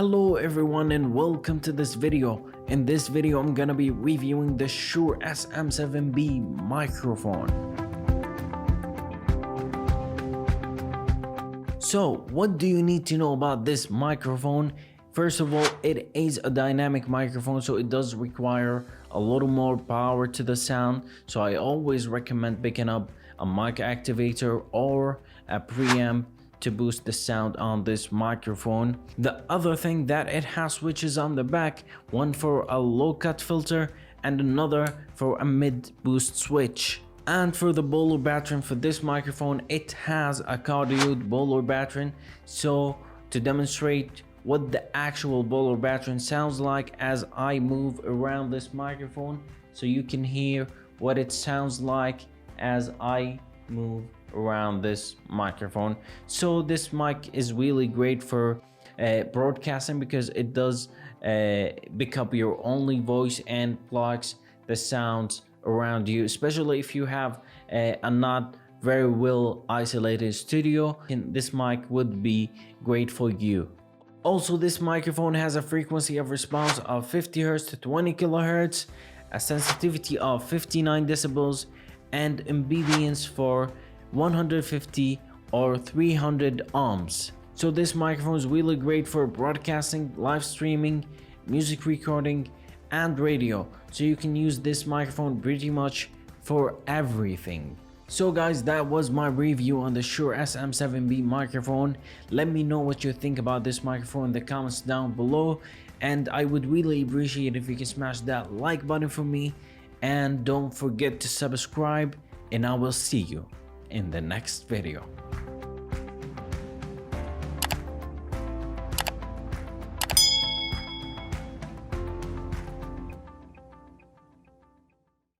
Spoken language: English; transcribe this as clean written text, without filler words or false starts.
Hello everyone and welcome to this video. In this video I'm gonna be reviewing the Shure SM7B microphone. So what do you need to know about this microphone? First of all, it is a dynamic microphone, so it does require a little more power to the sound. So I always recommend picking up a mic activator or a preamp to boost the sound on this microphone. The other thing that it has switches on the back, one for a low cut filter and another for a mid boost switch. And for the bowler battering for this microphone, it has a cardioid bowler battering. So to demonstrate what the actual bowler battering sounds like as I move around this microphone, so you can hear what it sounds like as I move around this microphone. So this mic is really great for broadcasting because it does pick up your only voice and blocks the sounds around you, especially if you have a not very well isolated studio, and this mic would be great for you. Also, this microphone has a frequency of response of 50 Hz to 20 kHz, a sensitivity of 59 decibels, and impedance for 150 or 300 ohms. So this microphone is really great for broadcasting, live streaming, music recording, and radio. So you can use this microphone pretty much for everything. So guys, that was my review on the Shure SM7B microphone. Let me know what you think about this microphone in the comments down below, and I would really appreciate if you can smash that like button for me, and don't forget to subscribe, and I will see you in the next video.